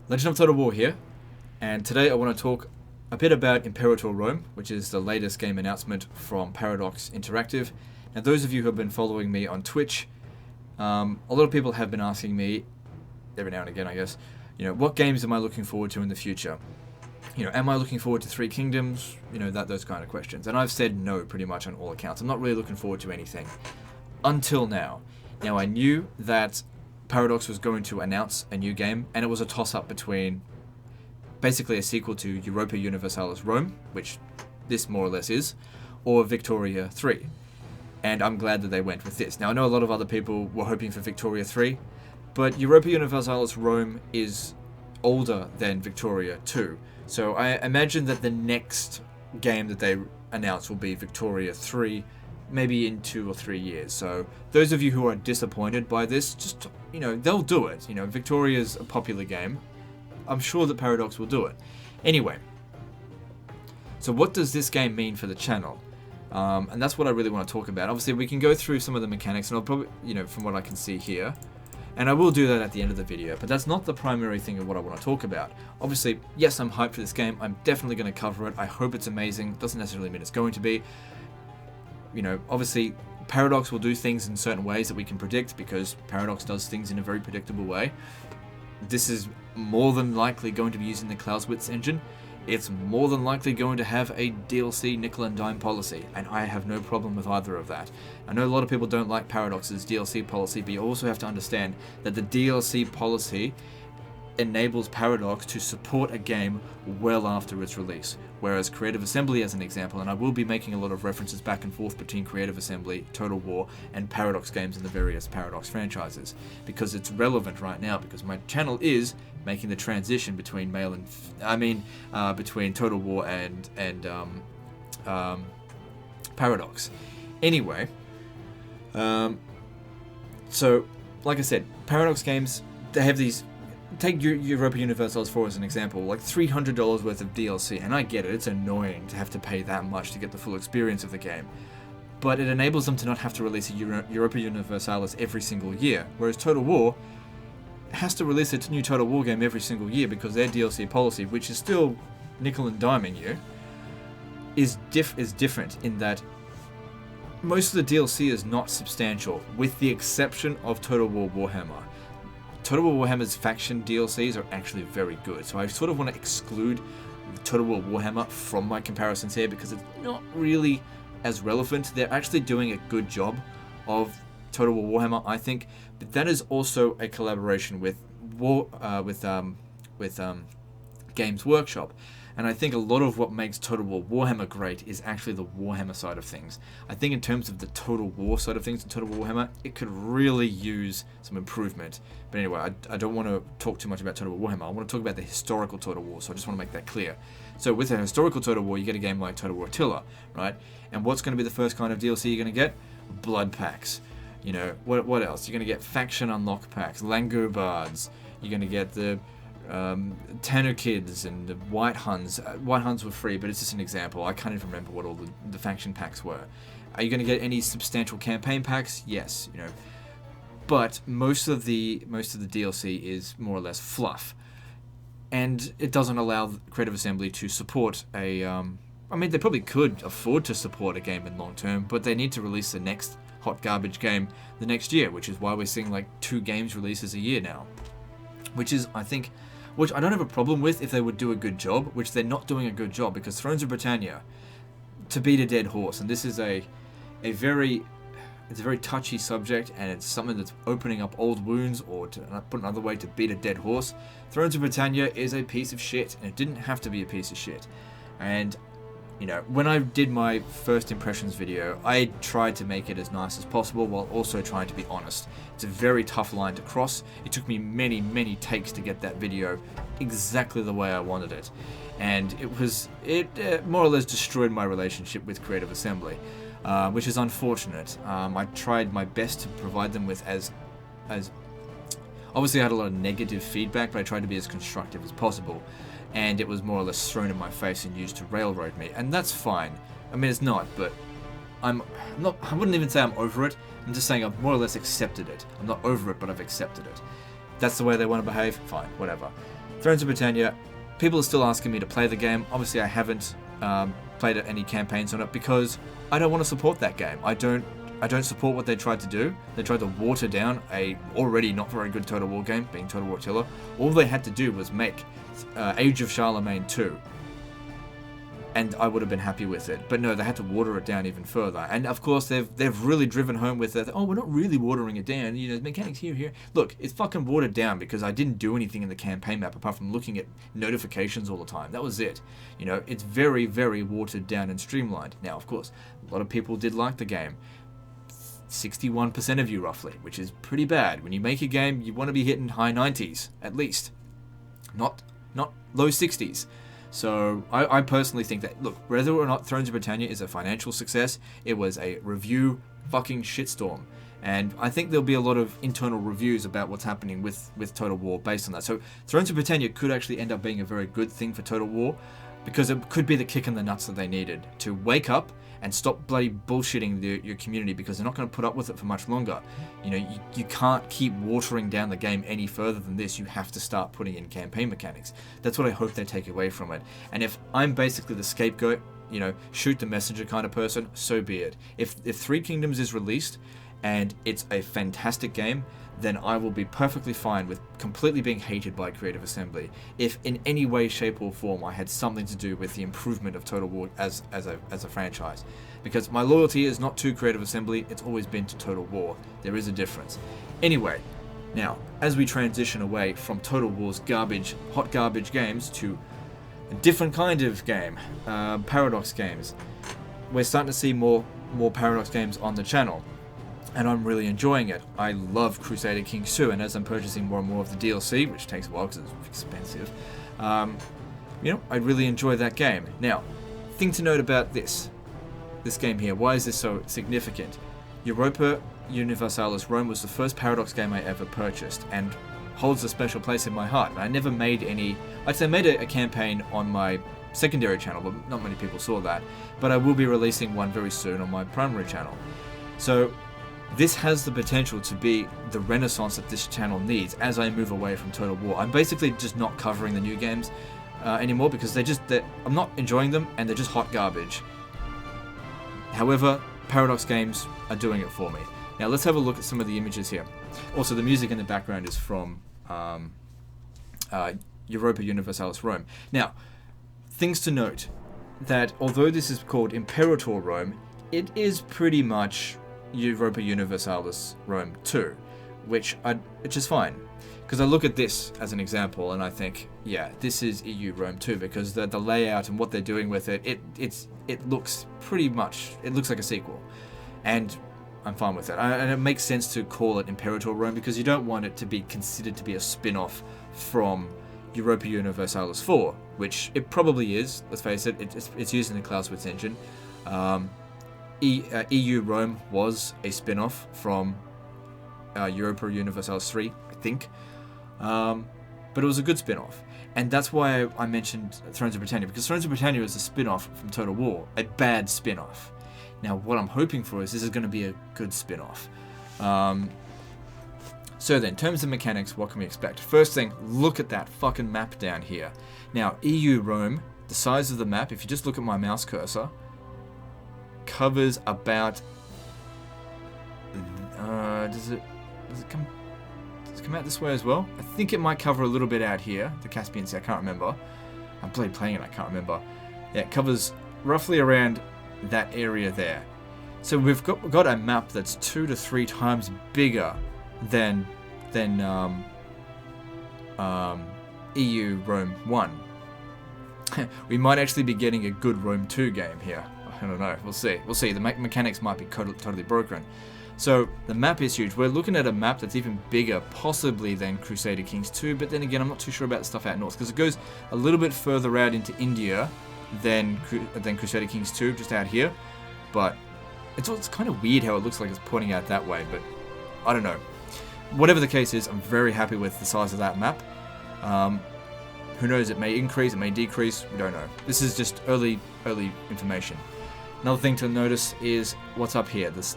Legend of Total War here, and today I want to talk a bit about Imperator Rome, which is the latest game announcement from Paradox Interactive. Now, those of you who have been following me on Twitch, a lot of people have been asking me, every now and again I guess, what games am I looking forward to in the future? Am I looking forward to Three Kingdoms? Those kind of questions. And I've said no pretty much on all accounts. I'm not really looking forward to anything. Until now. Now, I knew that Paradox was going to announce a new game, and it was a toss-up between basically a sequel to Europa Universalis Rome, which this more or less is, or Victoria 3. And I'm glad that they went with this. Now, I know a lot of other people were hoping for Victoria 3, but Europa Universalis Rome is older than Victoria 2. So I imagine that the next game that they announce will be Victoria 3, maybe in 2 or 3 years. So those of you who are disappointed by this, just, they'll do it. Victoria's a popular game. I'm sure that Paradox will do it. Anyway, so what does this game mean for the channel? And that's what I really want to talk about. Obviously, we can go through some of the mechanics, and I'll probably, from what I can see here, and I will do that at the end of the video, but that's not the primary thing of what I want to talk about. Obviously, yes, I'm hyped for this game. I'm definitely going to cover it. I hope it's amazing. Doesn't necessarily mean it's going to be. Obviously, Paradox will do things in certain ways that we can predict because Paradox does things in a very predictable way. This is more than likely going to be using the Clausewitz engine. It's more than likely going to have a DLC nickel and dime policy, and I have no problem with either of that. I know a lot of people don't like Paradox's DLC policy, but you also have to understand that the DLC policy enables Paradox to support a game well after its release. Whereas Creative Assembly, as an example, and I will be making a lot of references back and forth between Creative Assembly, Total War, and Paradox games in the various Paradox franchises, because it's relevant right now, because my channel is making the transition between between Total War and Paradox. Anyway, so like I said, Paradox games, they have these. Take Europa Universalis 4 as an example, like $300 worth of DLC, and I get it, it's annoying to have to pay that much to get the full experience of the game. But it enables them to not have to release a Europa Universalis every single year, whereas Total War has to release a new Total War game every single year because their DLC policy, which is still nickel and diming you, is different in that most of the DLC is not substantial, with the exception of Total War Warhammer. Total War Warhammer's faction DLCs are actually very good, so I sort of want to exclude Total War Warhammer from my comparisons here because it's not really as relevant. They're actually doing a good job of Total War Warhammer, I think, but that is also a collaboration with Games Workshop. And I think a lot of what makes Total War Warhammer great is actually the Warhammer side of things. I think in terms of the Total War side of things in Total War Warhammer, it could really use some improvement. But anyway, I don't want to talk too much about Total War Warhammer. I want to talk about the historical Total War, so I just want to make that clear. So with a historical Total War, you get a game like Total War Attila, right? And what's going to be the first kind of DLC you're going to get? Blood packs. What else? You're going to get faction unlock packs, Langur Bards. You're going to get the Tanner Kids and the White Huns. White Huns were free, but it's just an example. I can't even remember what all the faction packs were. Are you going to get any substantial campaign packs? Yes, but most of the DLC is more or less fluff, and it doesn't allow Creative Assembly to support a. They probably could afford to support a game in long term, but they need to release the next hot garbage game the next year, which is why we're seeing like 2 games releases a year now, which I don't have a problem with if they would do a good job, which they're not doing a good job, because Thrones of Britannia, to beat a dead horse, and this is a very touchy subject, and it's something that's opening up old wounds, or to put another way, to beat a dead horse. Thrones of Britannia is a piece of shit, and it didn't have to be a piece of shit. And when I did my first impressions video, I tried to make it as nice as possible while also trying to be honest. It's a very tough line to cross. It took me many, many takes to get that video exactly the way I wanted it. And it more or less destroyed my relationship with Creative Assembly, which is unfortunate. I tried my best to provide them with as obviously I had a lot of negative feedback, but I tried to be as constructive as possible. And it was more or less thrown in my face and used to railroad me, and that's fine. It's not, but I wouldn't even say I'm over it. I'm just saying I've more or less accepted it. I'm not over it, but I've accepted it. That's the way they want to behave, fine, whatever. Thrones of Britannia, people are still asking me to play the game. Obviously, I haven't played any campaigns on it because I don't want to support that game. I don't support what they tried to do. They tried to water down a already not very good Total War game, being Total War Attila. All they had to do was make Age of Charlemagne 2. And I would have been happy with it. But no, they had to water it down even further. And of course, they've really driven home with it. Oh, we're not really watering it down. You know, mechanics here. Look, it's fucking watered down because I didn't do anything in the campaign map apart from looking at notifications all the time. That was it. You know, it's very, very watered down and streamlined. Now, of course, a lot of people did like the game. 61% of you, roughly, which is pretty bad. When you make a game, you want to be hitting high 90s, at least. Not low 60s. So I personally think that, look, whether or not Thrones of Britannia is a financial success, it was a review fucking shitstorm. And I think there'll be a lot of internal reviews about what's happening with Total War based on that. So Thrones of Britannia could actually end up being a very good thing for Total War, because it could be the kick in the nuts that they needed to wake up and stop bloody bullshitting your community, because they're not going to put up with it for much longer. You know, you can't keep watering down the game any further than this. You have to start putting in campaign mechanics. That's what I hope they take away from it. And if I'm basically the scapegoat, you know, shoot the messenger kind of person, so be it. If Three Kingdoms is released and it's a fantastic game, then I will be perfectly fine with completely being hated by Creative Assembly if in any way, shape or form I had something to do with the improvement of Total War as a franchise. Because my loyalty is not to Creative Assembly, it's always been to Total War. There is a difference. Anyway, now, as we transition away from Total War's hot garbage games to a different kind of game, Paradox games, we're starting to see more Paradox games on the channel. And I'm really enjoying it. I love Crusader Kings 2, and as I'm purchasing more and more of the DLC, which takes a while because it's expensive, you know, I really enjoy that game. Now, thing to note about this game here, why is this so significant? Europa Universalis Rome was the first Paradox game I ever purchased, and holds a special place in my heart. I never made any, I'd say I made a campaign on my secondary channel, but not many people saw that. But I will be releasing one very soon on my primary channel. So, this has the potential to be the renaissance that this channel needs as I move away from Total War. I'm basically just not covering the new games anymore because I'm not enjoying them and they're just hot garbage. However, Paradox games are doing it for me. Now let's have a look at some of the images here. Also, the music in the background is from Europa Universalis Rome. Now, things to note, that although this is called Imperator Rome, it is pretty much Europa Universalis Rome 2, which is fine, because I look at this as an example and I think, yeah, this is EU Rome 2, because the layout and what they're doing with it, it looks pretty much, it looks like a sequel, and I'm fine with it. And it makes sense to call it Imperator Rome because you don't want it to be considered to be a spin-off from Europa Universalis 4, which it probably is. Let's face it, it's using the Clausewitz engine. EU Rome was a spin-off from Europa Universalis 3, I think, but it was a good spin-off, and that's why I mentioned Thrones of Britannia, because Thrones of Britannia is a spin-off from Total War, a bad spin-off. Now, what I'm hoping for is this is going to be a good spin-off. So then, in terms of mechanics, what can we expect? First thing, look at that fucking map down here. Now, EU Rome, the size of the map, if you just look at my mouse cursor, covers about does it come out this way as well? I think it might cover a little bit out here, the Caspian Sea. I can't remember. I'm playing it, I can't remember. Yeah, it covers roughly around that area there. So we've got a map that's 2 to 3 times bigger than EU Rome 1. We might actually be getting a good Rome 2 game here. I don't know. We'll see. The mechanics might be totally broken. So the map is huge. We're looking at a map that's even bigger, possibly than Crusader Kings 2. But then again, I'm not too sure about the stuff out north because it goes a little bit further out into India than Crusader Kings 2, just out here. But it's kind of weird how it looks like it's pointing out that way. But I don't know. Whatever the case is, I'm very happy with the size of that map. Who knows? It may increase. It may decrease. We don't know. This is just early information. Another thing to notice is what's up here. This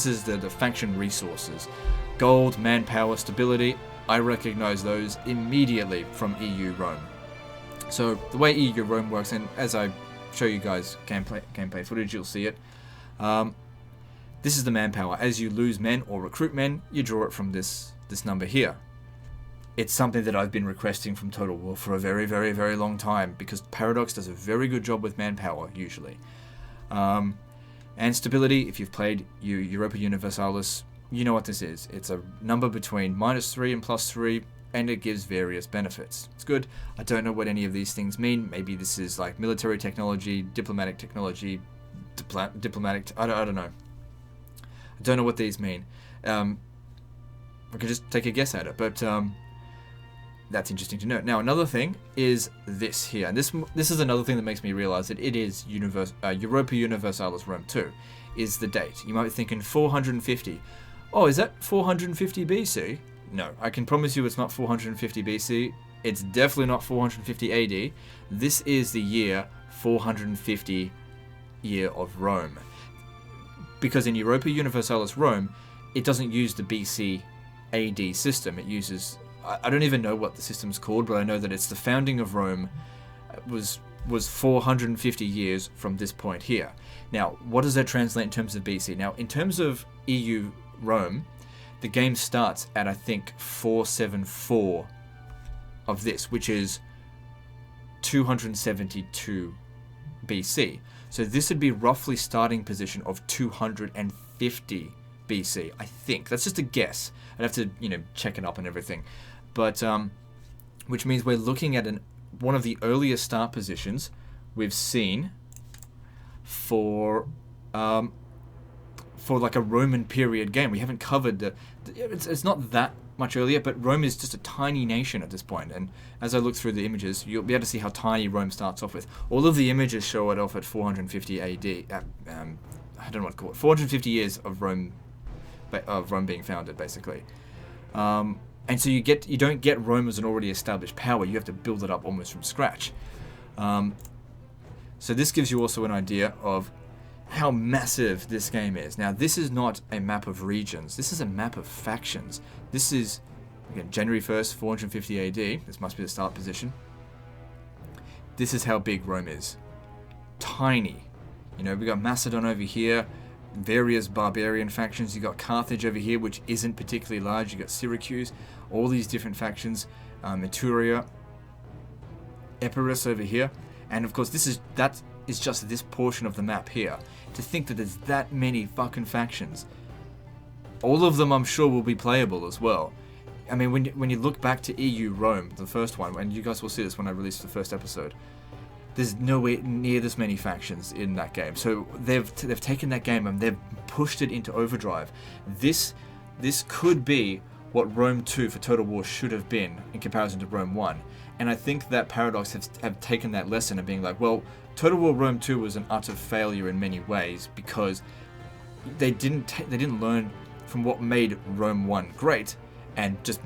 is the faction resources. Gold, manpower, stability. I recognize those immediately from EU Rome. So the way EU Rome works, and as I show you guys gameplay footage, you'll see it. This is the manpower. As you lose men or recruit men, you draw it from this number here. It's something that I've been requesting from Total War for a very, very, very long time, because Paradox does a very good job with manpower, usually. And stability, if you've played Europa Universalis, you know what this is. It's a number between -3 and +3, and it gives various benefits. It's good. I don't know what any of these things mean. Maybe this is like military technology, diplomatic technology, I don't know. I don't know what these mean. We can just take a guess at it, but that's interesting to know. Now, another thing is this here, and this is another thing that makes me realize that it is Europa Universalis Rome 2, is the date. You might be thinking 450. Oh, is that 450 BC? No, I can promise you it's not 450 BC. It's definitely not 450 AD. This is the year 450 year of Rome. Because in Europa Universalis Rome, it doesn't use the BC AD system. It uses, I don't even know what the system's called, but I know that it's the founding of Rome was 450 years from this point here. Now, what does that translate in terms of BC? Now, in terms of EU Rome, the game starts at, I think, 474 of this, which is 272 BC. So this would be roughly starting position of 250 BC, I think. That's just a guess. I'd have to, check it up and everything. But, which means we're looking at one of the earliest start positions we've seen for like a Roman period game. We haven't covered it's not that much earlier, but Rome is just a tiny nation at this point. And as I look through the images, you'll be able to see how tiny Rome starts off with. All of the images show it off at 450 AD. I don't know what to call it. 450 years of Rome being founded, basically. And so you don't get Rome as an already established power. You have to build it up almost from scratch. So this gives you also an idea of how massive this game is. Now, this is not a map of regions. This is a map of factions. This is, again, January 1st, 450 AD. This must be the start position. This is how big Rome is. Tiny. We got Macedon over here, various barbarian factions. You got Carthage over here, which isn't particularly large. You got Syracuse, all these different factions. Etruria, Epirus over here. And of course, that is just this portion of the map here. To think that there's that many fucking factions. All of them, I'm sure, will be playable as well. I mean, when you look back to EU Rome, the first one, and you guys will see this when I release the first episode, there's nowhere near this many factions in that game. So they've taken that game and they've pushed it into overdrive. This could be what Rome 2 for Total War should have been in comparison to Rome 1. And I think that Paradox have taken that lesson and being like, well, Total War Rome 2 was an utter failure in many ways because they didn't learn from what made Rome 1 great and just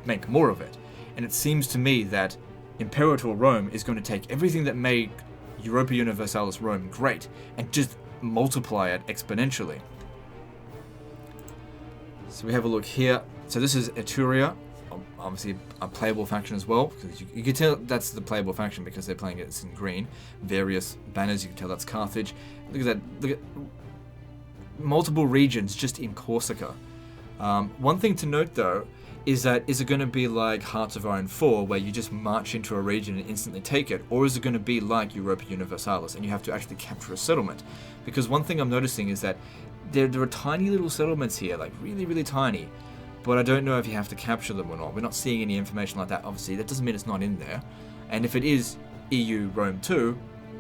make more of it. And it seems to me that Imperator Rome is going to take everything that made Europa Universalis Rome great and just multiply it exponentially. So we have a look here. So this is Etruria, obviously a playable faction as well, because you can tell that's the playable faction because they're playing it in green. Various banners, you can tell that's Carthage. Look at that, look at multiple regions just in Corsica. One thing to note though, is it going to be like Hearts of Iron 4, where you just march into a region and instantly take it, or is it going to be like Europa Universalis, and you have to actually capture a settlement? Because one thing I'm noticing is that there are tiny little settlements here, like really, really tiny, but I don't know if you have to capture them or not. We're not seeing any information like that, obviously. That doesn't mean it's not in there. And if it is EU Rome 2,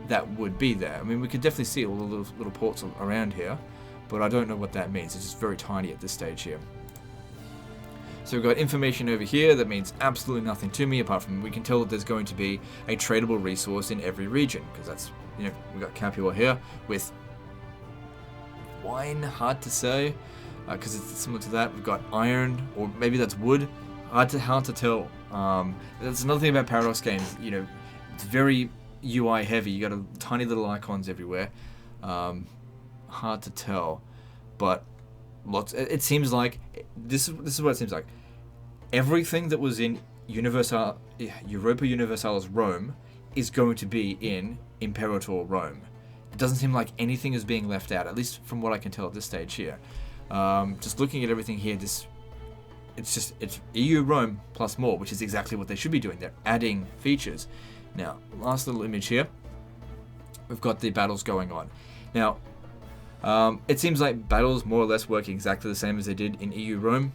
that would be there. I mean, we could definitely see all the little ports around here, but I don't know what that means. It's just very tiny at this stage here. So we've got information over here that means absolutely nothing to me, apart from we can tell that there's going to be a tradable resource in every region, because that's, we've got Capua here with wine, hard to say, because it's similar to that. We've got iron, or maybe that's wood, hard to tell. That's another thing about Paradox games, it's very UI heavy. You got tiny little icons everywhere, hard to tell, but it seems like this is what it seems like. everything that was in Europa Universalis Rome is going to be in Imperator Rome. It doesn't seem like anything is being left out, at least from what I can tell at this stage here. Just looking at everything here, it's EU Rome plus more, which is exactly what they should be doing. They're adding features. Now, last little image here. We've got the battles going on. Now, it seems like battles more or less work exactly the same as they did in EU Rome,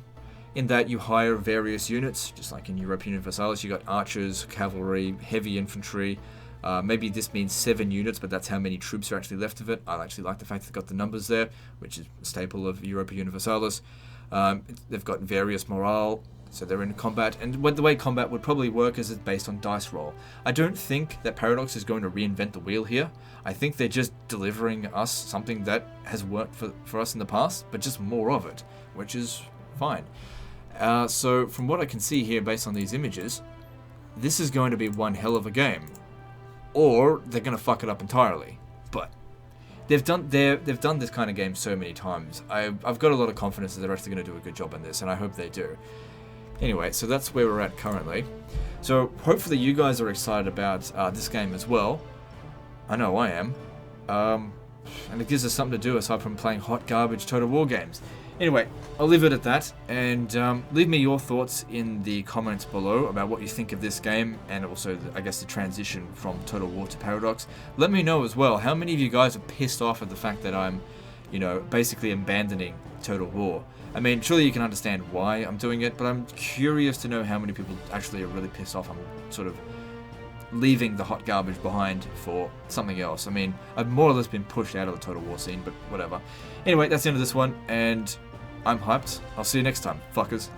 in that you hire various units, just like in Europa Universalis. You got archers, cavalry, heavy infantry. Maybe this means 7 units, but that's how many troops are actually left of it. I actually like the fact they've got the numbers there, which is a staple of Europa Universalis. They've got various morale, so they're in combat. And the way combat would probably work is it's based on dice roll. I don't think that Paradox is going to reinvent the wheel here. I think they're just delivering us something that has worked for us in the past, but just more of it, which is fine. So from what I can see here, based on these images, this is going to be one hell of a game. Or they're going to fuck it up entirely. But they've done this kind of game so many times. I've got a lot of confidence that they're actually going to do a good job on this, and I hope they do. Anyway, so that's where we're at currently. So hopefully you guys are excited about this game as well. I know I am. And it gives us something to do aside from playing hot garbage Total War games. Anyway, I'll leave it at that, and leave me your thoughts in the comments below about what you think of this game, and also, I guess, the transition from Total War to Paradox. Let me know as well, how many of you guys are pissed off at the fact that I'm, basically abandoning Total War? I mean, surely you can understand why I'm doing it, but I'm curious to know how many people actually are really pissed off I'm sort of leaving the hot garbage behind for something else. I mean, I've more or less been pushed out of the Total War scene, but whatever. Anyway, that's the end of this one, and I'm hyped. I'll see you next time, fuckers.